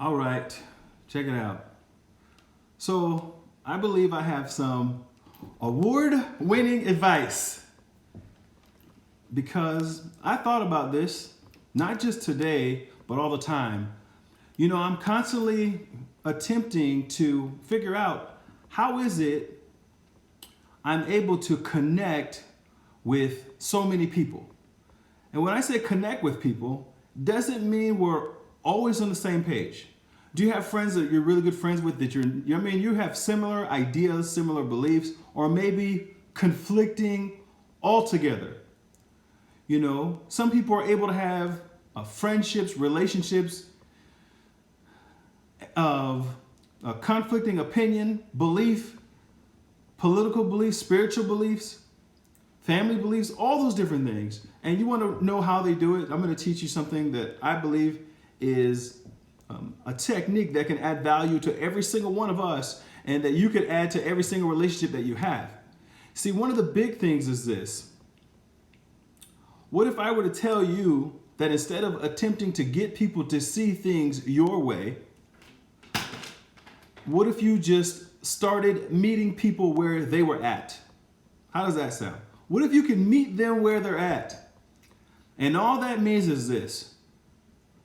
All right, check it out. So, I believe I have some award winning advice because I thought about this not just today, but all the time. You know, I'm constantly attempting to figure out how is it I'm able to connect with so many people. And when I say connect with people, doesn't mean we're always on the same page. Do you have friends that you're really good friends with that you have similar ideas, similar beliefs, or maybe conflicting altogether? You know, some people are able to have friendships, relationships of conflicting opinion, belief, political beliefs, spiritual beliefs, family beliefs, all those different things. And you want to know how they do it? I'm going to teach you something that I believe is a technique that can add value to every single one of us and that you could add to every single relationship that you have. See, one of the big things is this. What if I were to tell you that instead of attempting to get people to see things your way, what if you just started meeting people where they were at? How does that sound? What if you can meet them where they're at? And all that means is this.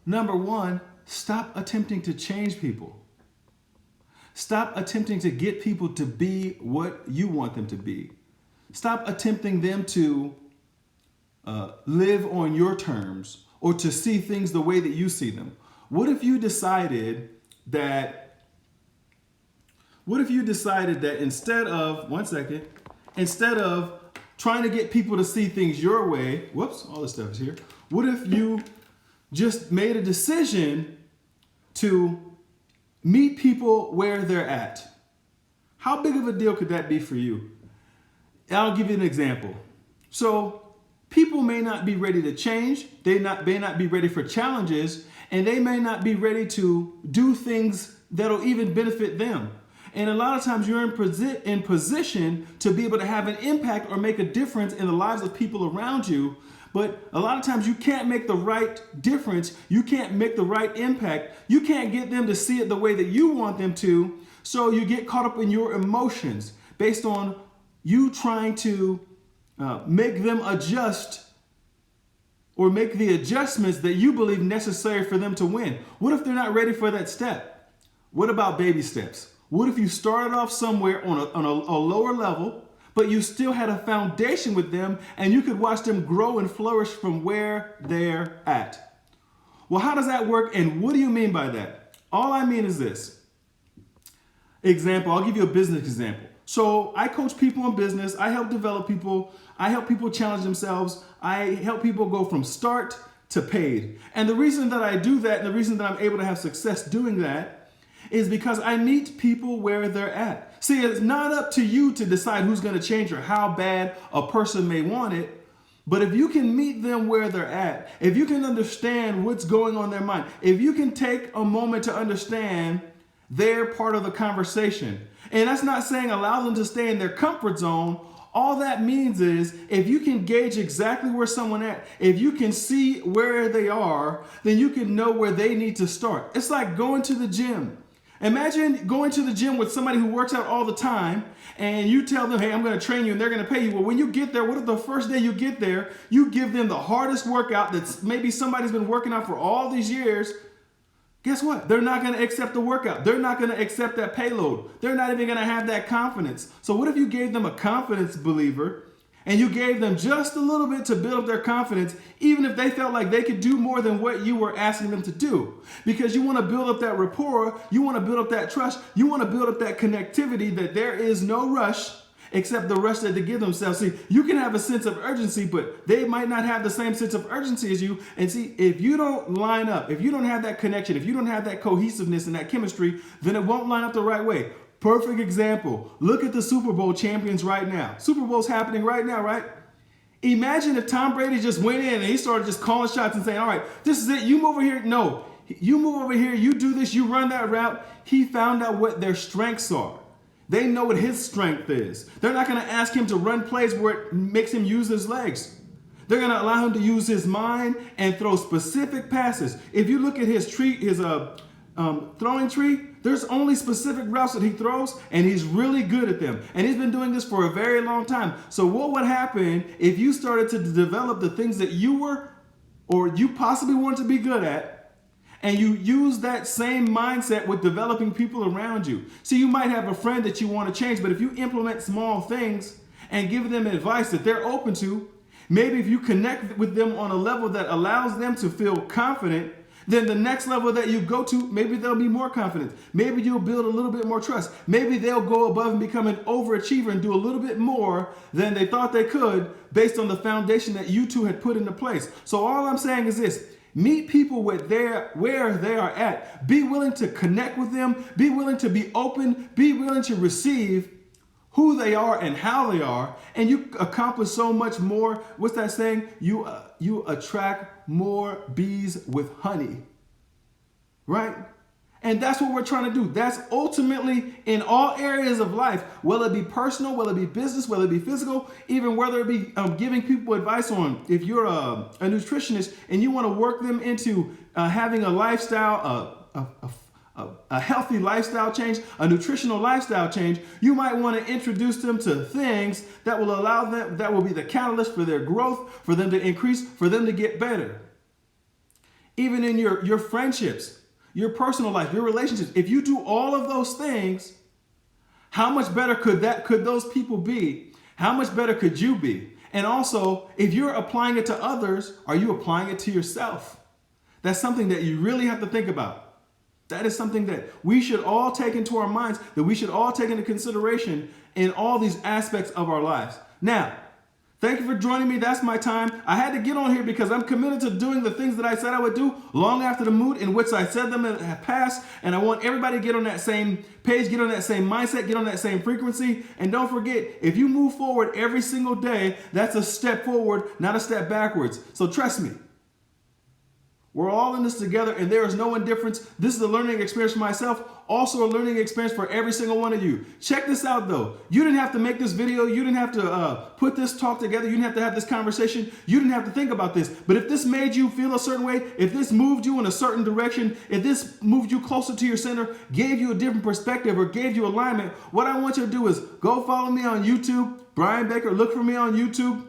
Number one, stop attempting to change people. Stop attempting to get people to be what you want them to be. Stop attempting them to live on your terms or to see things the way that you see them. What if you decided that instead of trying to get people to see things your way, whoops, all this stuff is here. What if you just made a decision to meet people where they're at? How big of a deal could that be for you? I'll give you an example. So people may not be ready to change. They may not be ready for challenges, and they may not be ready to do things that'll even benefit them. And a lot of times you're in position to be able to have an impact or make a difference in the lives of people around you. But a lot of times you can't make the right difference. You can't make the right impact. You can't get them to see it the way that you want them to. So you get caught up in your emotions based on you trying to make them adjust or make the adjustments that you believe necessary for them to win. What if they're not ready for that step? What about baby steps? What if you started off somewhere on a lower level, but you still had a foundation with them and you could watch them grow and flourish from where they're at? Well, how does that work and what do you mean by that? All I mean is this. Example, I'll give you a business example. So I coach people in business. I help develop people. I help people challenge themselves. I help people go from start to paid. And the reason that I do that and the reason that I'm able to have success doing that is because I meet people where they're at. See, it's not up to you to decide who's going to change or how bad a person may want it. But if you can meet them where they're at, if you can understand what's going on in their mind, if you can take a moment to understand their part of the conversation, and that's not saying allow them to stay in their comfort zone. All that means is if you can gauge exactly where someone at, if you can see where they are, then you can know where they need to start. It's like going to the gym. Imagine going to the gym with somebody who works out all the time and you tell them, hey, I'm going to train you and they're going to pay you. Well, when you get there, what if the first day you get there, you give them the hardest workout that's maybe somebody's been working out for all these years? Guess what? They're not going to accept the workout. They're not going to accept that payload. They're not even going to have that confidence. So what if you gave them a confidence believer and you gave them just a little bit to build up their confidence, even if they felt like they could do more than what you were asking them to do? Because you want to build up that rapport, you want to build up that trust, you want to build up that connectivity that there is no rush except the rush that they give themselves. See, you can have a sense of urgency, but they might not have the same sense of urgency as you. And see, if you don't line up, if you don't have that connection, if you don't have that cohesiveness and that chemistry, then it won't line up the right way. Perfect example. Look at the Super Bowl champions right now. Super Bowl's happening right now, right? Imagine if Tom Brady just went in and he started just calling shots and saying, all right, this is it. You move over here. No, you move over here. You do this. You run that route. He found out what their strengths are. They know what his strength is. They're not going to ask him to run plays where it makes him use his legs. They're going to allow him to use his mind and throw specific passes. If you look at his throwing tree, there's only specific routes that he throws, and he's really good at them. And he's been doing this for a very long time. So what would happen if you started to develop the things that you were or you possibly want to be good at, and you use that same mindset with developing people around you? So you might have a friend that you want to change, but if you implement small things and give them advice that they're open to, maybe if you connect with them on a level that allows them to feel confident, then the next level that you go to, maybe they'll be more confident. Maybe you'll build a little bit more trust. Maybe they'll go above and become an overachiever and do a little bit more than they thought they could based on the foundation that you two had put into place. So all I'm saying is this: meet people where they are at. Be willing to connect with them. Be willing to be open. Be willing to receive who they are and how they are, and you accomplish so much more. What's that saying? You attract more bees with honey, right? And that's what we're trying to do. That's ultimately in all areas of life, whether it be personal, whether it be business, whether it be physical, even whether it be giving people advice on if you're a nutritionist and you want to work them into having a lifestyle, a healthy lifestyle change, a nutritional lifestyle change. You might want to introduce them to things that will allow them, that will be the catalyst for their growth, for them to increase, for them to get better. Even in your friendships, your personal life, your relationships, if you do all of those things, how much better could those people be? How much better could you be? And also, if you're applying it to others, are you applying it to yourself? That's something that you really have to think about. That is something that we should all take into our minds, that we should all take into consideration in all these aspects of our lives. Now, thank you for joining me. That's my time. I had to get on here because I'm committed to doing the things that I said I would do long after the mood in which I said them have passed. And I want everybody to get on that same page, get on that same mindset, get on that same frequency. And don't forget, if you move forward every single day, that's a step forward, not a step backwards. So trust me. We're all in this together, and there is no indifference. This is a learning experience for myself, also a learning experience for every single one of you. Check this out, though. You didn't have to make this video. You didn't have to put this talk together. You didn't have to have this conversation. You didn't have to think about this. But if this made you feel a certain way, if this moved you in a certain direction, if this moved you closer to your center, gave you a different perspective, or gave you alignment, what I want you to do is go follow me on YouTube, Brian Baker. Look for me on YouTube.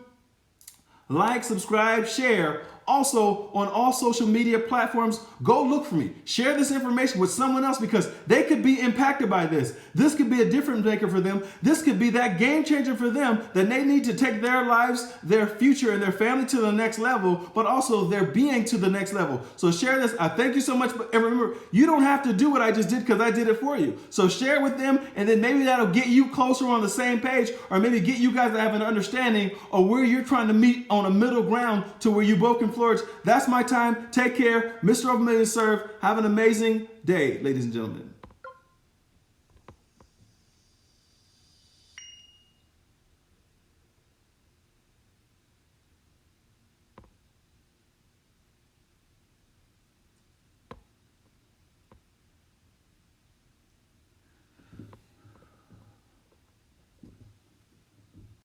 Like, subscribe, share. Also, on all social media platforms, go look for me. Share this information with someone else because they could be impacted by this. This could be a difference maker for them. This could be that game changer for them that they need to take their lives, their future, and their family to the next level, but also their being to the next level. So share this. I thank you so much. And remember, you don't have to do what I just did because I did it for you. So share it with them, and then maybe that'll get you closer on the same page, or maybe get you guys to have an understanding of where you're trying to meet on a middle ground to where you both can flourish. That's my time. Take care. Mr. Over Million Serve. Have an amazing day, ladies and gentlemen.